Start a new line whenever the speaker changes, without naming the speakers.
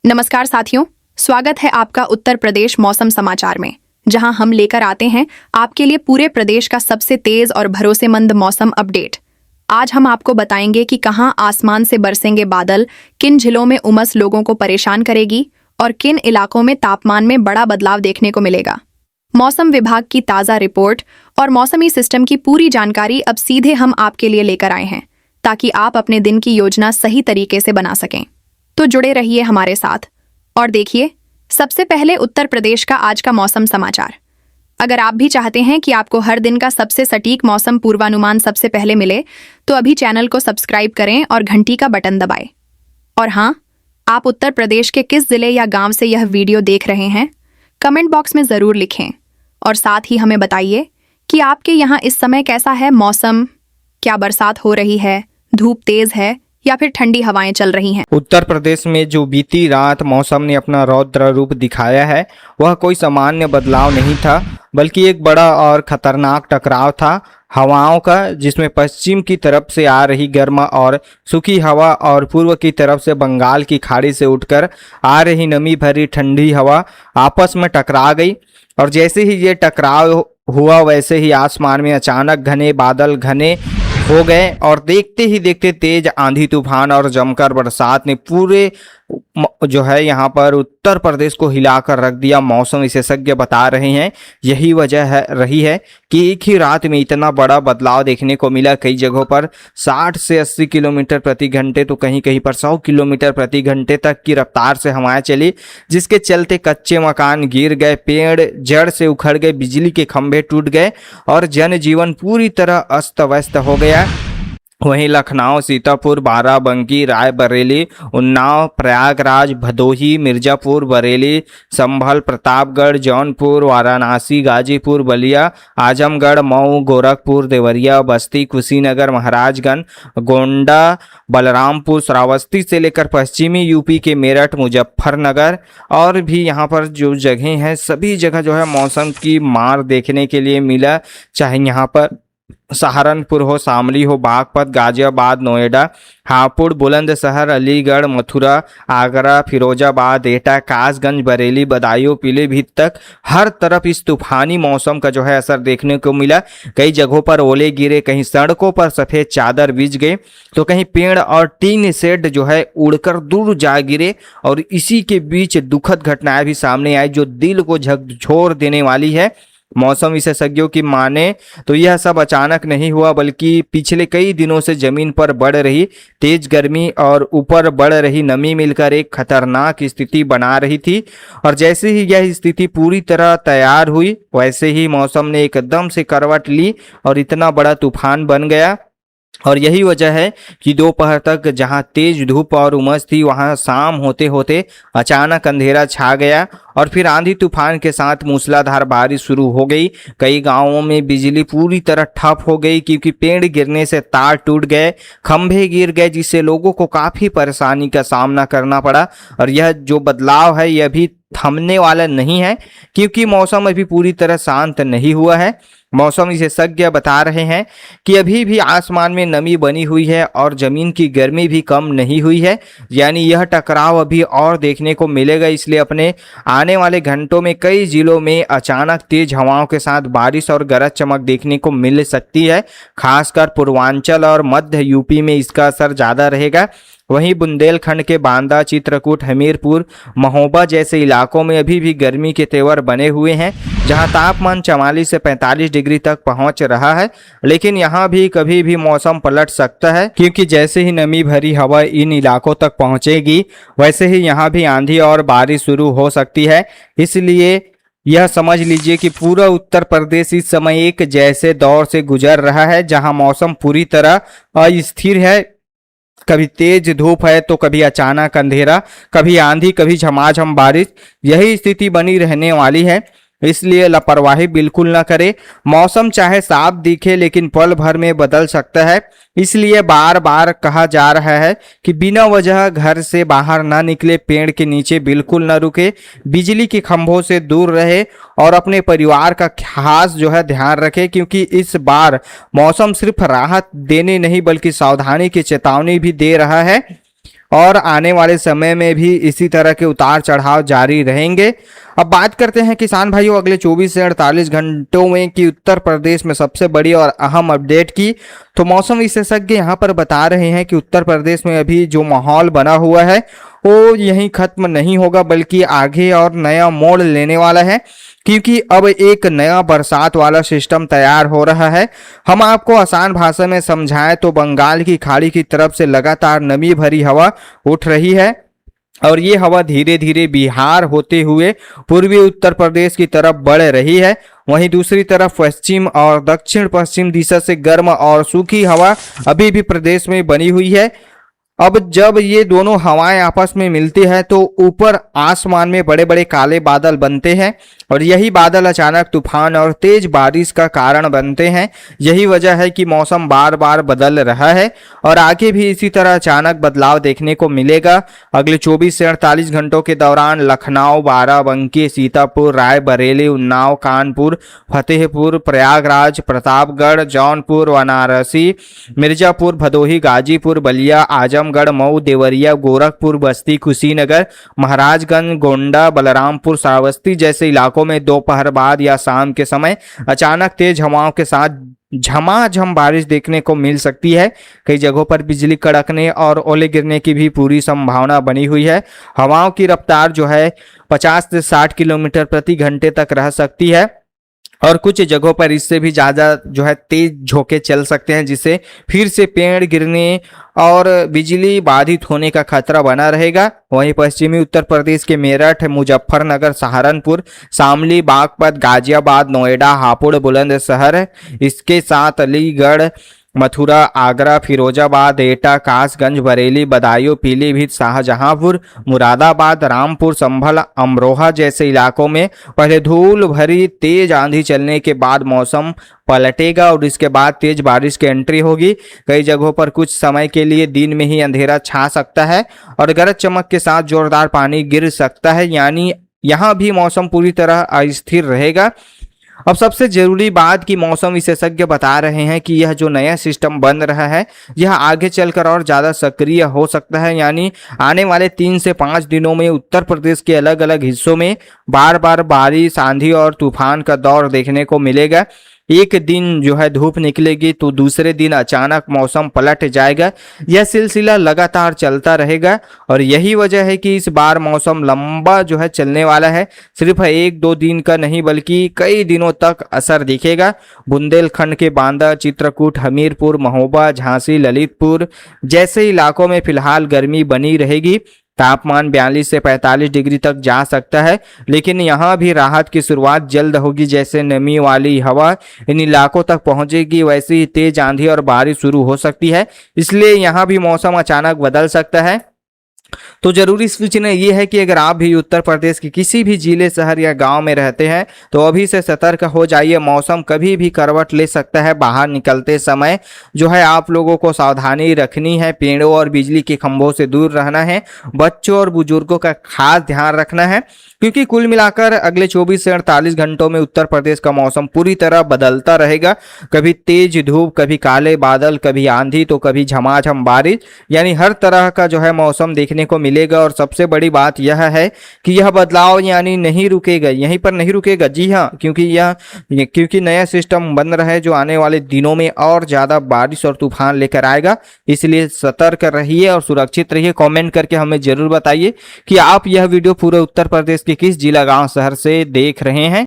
नमस्कार साथियों, स्वागत है आपका उत्तर प्रदेश मौसम समाचार में, जहां हम लेकर आते हैं आपके लिए पूरे प्रदेश का सबसे तेज और भरोसेमंद मौसम अपडेट। आज हम आपको बताएंगे कि कहां आसमान से बरसेंगे बादल, किन जिलों में उमस लोगों को परेशान करेगी और किन इलाकों में तापमान में बड़ा बदलाव देखने को मिलेगा। मौसम विभाग की ताज़ा रिपोर्ट और मौसमी सिस्टम की पूरी जानकारी अब सीधे हम आपके लिए लेकर आए हैं, ताकि आप अपने दिन की योजना सही तरीके से बना सकें। तो जुड़े रहिए हमारे साथ और देखिए सबसे पहले उत्तर प्रदेश का आज का मौसम समाचार। अगर आप भी चाहते हैं कि आपको हर दिन का सबसे सटीक मौसम पूर्वानुमान सबसे पहले मिले, तो अभी चैनल को सब्सक्राइब करें और घंटी का बटन दबाएं। और हाँ, आप उत्तर प्रदेश के किस जिले या गांव से यह वीडियो देख रहे हैं, कमेंट बॉक्स में ज़रूर लिखें और साथ ही हमें बताइए कि आपके यहाँ इस समय कैसा है मौसम। क्या बरसात हो रही है, धूप तेज है या फिर ठंडी हवाएं चल रही हैं।
उत्तर प्रदेश में जो बीती रात मौसम ने अपना रौद्र रूप दिखाया है, वह कोई सामान्य बदलाव नहीं था, बल्कि एक बड़ा और खतरनाक टकराव था हवाओं का, जिसमें पश्चिम की तरफ से आ रही गर्म और सूखी हवा और पूर्व की तरफ से बंगाल की खाड़ी से उठकर आ रही नमी भरी ठंडी हवा आपस में टकरा गई। और जैसे ही ये टकराव हुआ, वैसे ही आसमान में अचानक घने बादल घने हो गए और देखते ही देखते तेज आंधी तूफान और जमकर बरसात ने पूरे जो है यहाँ पर उत्तर प्रदेश को हिलाकर रख दिया। मौसम विशेषज्ञ बता रहे हैं यही वजह रही है कि एक ही रात में इतना बड़ा बदलाव देखने को मिला। कई जगहों पर 60 से 80 किलोमीटर प्रति घंटे, तो कहीं कहीं पर 100 किलोमीटर प्रति घंटे तक की रफ्तार से हवाएं चली, जिसके चलते कच्चे मकान गिर गए, पेड़ जड़ से उखड़ गए, बिजली के खंभे टूट गए और जनजीवन पूरी तरह अस्त व्यस्त हो गया। वहीं लखनऊ, सीतापुर, बाराबंकी, रायबरेली, उन्नाव, प्रयागराज, भदोही, मिर्जापुर, बरेली, संभल, प्रतापगढ़, जौनपुर, वाराणसी, गाजीपुर, बलिया, आजमगढ़, मऊ, गोरखपुर, देवरिया, बस्ती, कुशीनगर, महाराजगंज, गोंडा, बलरामपुर, श्रावस्ती से लेकर पश्चिमी यूपी के मेरठ, मुजफ्फरनगर और भी यहाँ पर जो जगह हैं, सभी जगह जो है मौसम की मार देखने के लिए मिला। चाहे यहाँ पर सहारनपुर हो, शामली हो, बागपत, गाजियाबाद, नोएडा, हापुड़, बुलंदशहर, अलीगढ़, मथुरा, आगरा, फिरोजाबाद, एटा, कासगंज, बरेली, बदायूं, पीलीभीत तक हर तरफ इस तूफानी मौसम का जो है असर देखने को मिला। कई जगहों पर ओले गिरे, कहीं सड़कों पर सफ़ेद चादर बिछ गए, तो कहीं पेड़ और टीन शेड जो है उड़कर दूर जा गिरे। और इसी के बीच दुखद घटनाएं भी सामने आई जो दिल को झकझोर देने वाली है। मौसम विशेषज्ञों की माने तो यह सब अचानक नहीं हुआ, बल्कि पिछले कई दिनों से जमीन पर बढ़ रही तेज गर्मी और ऊपर बढ़ रही नमी मिलकर एक खतरनाक स्थिति बना रही थी। और जैसे ही यह स्थिति पूरी तरह तैयार हुई, वैसे ही मौसम ने एकदम से करवट ली और इतना बड़ा तूफान बन गया। और यही वजह है कि दोपहर तक जहां तेज धूप और उमस थी, वहां शाम होते होते अचानक अंधेरा छा गया और फिर आंधी तूफान के साथ मूसलाधार बारिश शुरू हो गई। कई गांवों में बिजली पूरी तरह ठप हो गई, क्योंकि पेड़ गिरने से तार टूट गए, खंभे गिर गए, जिससे लोगों को काफ़ी परेशानी का सामना करना पड़ा। और यह जो बदलाव है, यह भी थमने वाला नहीं है, क्योंकि मौसम अभी पूरी तरह शांत नहीं हुआ है। मौसम विशेषज्ञ बता रहे हैं कि अभी भी आसमान में नमी बनी हुई है और जमीन की गर्मी भी कम नहीं हुई है, यानी यह टकराव अभी और देखने को मिलेगा। इसलिए अपने आने वाले घंटों में कई जिलों में अचानक तेज हवाओं के साथ बारिश और गरज चमक देखने को मिल सकती है। खासकर पूर्वांचल और मध्य यूपी में इसका असर ज़्यादा रहेगा। वहीं बुंदेलखंड के बांदा, चित्रकूट, हमीरपुर, महोबा जैसे इलाकों में अभी भी गर्मी के तेवर बने हुए हैं, जहां तापमान 44 से 45 डिग्री तक पहुंच रहा है। लेकिन यहां भी कभी भी मौसम पलट सकता है, क्योंकि जैसे ही नमी भरी हवा इन इलाकों तक पहुंचेगी, वैसे ही यहां भी आंधी और बारिश शुरू हो सकती है। इसलिए यह समझ लीजिए कि पूरा उत्तर प्रदेश इस समय एक जैसे दौर से गुजर रहा है, जहां मौसम पूरी तरह अस्थिर है। कभी तेज धूप है तो कभी अचानक अंधेरा, कभी आंधी, कभी झमाझम बारिश। यही स्थिति बनी रहने वाली है, इसलिए लापरवाही बिल्कुल न करें। मौसम चाहे साफ दिखे, लेकिन पल भर में बदल सकता है। इसलिए बार बार कहा जा रहा है कि बिना वजह घर से बाहर ना निकले, पेड़ के नीचे बिल्कुल न रुके, बिजली के खंभों से दूर रहे और अपने परिवार का खास जो है ध्यान रखें, क्योंकि इस बार मौसम सिर्फ राहत देने नहीं बल्कि सावधानी की चेतावनी भी दे रहा है। और आने वाले समय में भी इसी तरह के उतार चढ़ाव जारी रहेंगे। अब बात करते हैं किसान भाइयों अगले 24 से 48 घंटों में कि उत्तर प्रदेश में सबसे बड़ी और अहम अपडेट की। तो मौसम विशेषज्ञ यहाँ पर बता रहे हैं कि उत्तर प्रदेश में अभी जो माहौल बना हुआ है वो यहीं खत्म नहीं होगा, बल्कि आगे और नया मोड़ लेने वाला है, क्योंकि अब एक नया बरसात वाला सिस्टम तैयार हो रहा है। हम आपको आसान भाषा में समझाएं तो बंगाल की खाड़ी की तरफ से लगातार नमी भरी हवा उठ रही है और ये हवा धीरे धीरे बिहार होते हुए पूर्वी उत्तर प्रदेश की तरफ बढ़ रही है। वहीं दूसरी तरफ पश्चिम और दक्षिण पश्चिम दिशा से गर्म और सूखी हवा अभी भी प्रदेश में बनी हुई है। अब जब ये दोनों हवाएं आपस में मिलती है तो ऊपर आसमान में बड़े बड़े काले बादल बनते हैं और यही बादल अचानक तूफान और तेज बारिश का कारण बनते हैं। यही वजह है कि मौसम बार बार बदल रहा है और आगे भी इसी तरह अचानक बदलाव देखने को मिलेगा। अगले 24 से 48 घंटों के दौरान लखनऊ, बाराबंकी, सीतापुर, रायबरेली, उन्नाव, कानपुर, फतेहपुर, प्रयागराज, प्रतापगढ़, जौनपुर, वाराणसी, मिर्जापुर, भदोही, गाजीपुर, बलिया, आजमगढ़, मऊ, देवरिया, गोरखपुर, बस्ती, कुशीनगर, महाराजगंज, गोंडा, बलरामपुर, श्रावस्ती जैसे इलाकों में दोपहर बाद या शाम के समय अचानक तेज हवाओं के साथ झमाझम बारिश देखने को मिल सकती है। कई जगहों पर बिजली कड़कने और ओले गिरने की भी पूरी संभावना बनी हुई है। हवाओं की रफ्तार जो है 50 से 60 किलोमीटर प्रति घंटे तक रह सकती है और कुछ जगहों पर इससे भी ज़्यादा जो है तेज झोंके चल सकते हैं, जिससे फिर से पेड़ गिरने और बिजली बाधित होने का खतरा बना रहेगा। वहीं पश्चिमी उत्तर प्रदेश के मेरठ, मुजफ्फरनगर, सहारनपुर, शामली, बागपत, गाजियाबाद, नोएडा, हापुड़, बुलंदशहर, इसके साथ अलीगढ़, मथुरा, आगरा, फिरोजाबाद, एटा, कासगंज, बरेली, बदायूं, पीलीभीत, शाहजहांपुर, मुरादाबाद, रामपुर, संभल, अमरोहा जैसे इलाकों में पहले धूल भरी तेज आंधी चलने के बाद मौसम पलटेगा और इसके बाद तेज बारिश की एंट्री होगी। कई जगहों पर कुछ समय के लिए दिन में ही अंधेरा छा सकता है और गरज चमक के साथ जोरदार पानी गिर सकता है, यानी यहाँ भी मौसम पूरी तरह अस्थिर रहेगा। अब सबसे जरूरी बात कि मौसम विशेषज्ञ बता रहे हैं कि यह जो नया सिस्टम बन रहा है यह आगे चलकर और ज़्यादा सक्रिय हो सकता है, यानी आने वाले 3 से 5 दिनों में उत्तर प्रदेश के अलग अलग हिस्सों में बार बार बारिश, आंधी और तूफान का दौर देखने को मिलेगा। एक दिन जो है धूप निकलेगी तो दूसरे दिन अचानक मौसम पलट जाएगा। यह सिलसिला लगातार चलता रहेगा और यही वजह है कि इस बार मौसम लंबा जो है चलने वाला है। सिर्फ 1-2 दिन का नहीं बल्कि कई दिनों तक असर दिखेगा। बुंदेलखंड के बांदा, चित्रकूट, हमीरपुर, महोबा, झांसी, ललितपुर जैसे इलाकों में फिलहाल गर्मी बनी रहेगी। तापमान 42 से 45 डिग्री तक जा सकता है, लेकिन यहाँ भी राहत की शुरुआत जल्द होगी। जैसे नमी वाली हवा इन इलाकों तक पहुँचेगी वैसे ही तेज आंधी और बारिश शुरू हो सकती है, इसलिए यहाँ भी मौसम अचानक बदल सकता है। तो जरूरी सूचना ये है कि अगर आप भी उत्तर प्रदेश के किसी भी जिले, शहर या गांव में रहते हैं तो अभी से सतर्क हो जाइए। मौसम कभी भी करवट ले सकता है। बाहर निकलते समय जो है आप लोगों को सावधानी रखनी है। पेड़ों और बिजली के खंभों से दूर रहना है। बच्चों और बुजुर्गों का खास ध्यान रखना है, क्योंकि कुल मिलाकर अगले 24 से 48 घंटों में उत्तर प्रदेश का मौसम पूरी तरह बदलता रहेगा। कभी तेज धूप, कभी काले बादल, कभी आंधी तो कभी झमाझम बारिश, यानी हर तरह का जो है मौसम देखने को मिलेगा। और सबसे बड़ी बात यह है कि यह बदलाव यानी नहीं रुकेगा, यहीं पर नहीं रुकेगा। जी हाँ, क्योंकि नया सिस्टम बन रहा है जो आने वाले दिनों में और ज्यादा बारिश और तूफान लेकर आएगा। इसलिए सतर्क रहिए और सुरक्षित रहिए। कमेंट करके हमें जरूर बताइए कि आप यह वीडियो पूरे उत्तर प्रदेश के किस जिला, गांव, शहर से देख रहे हैं।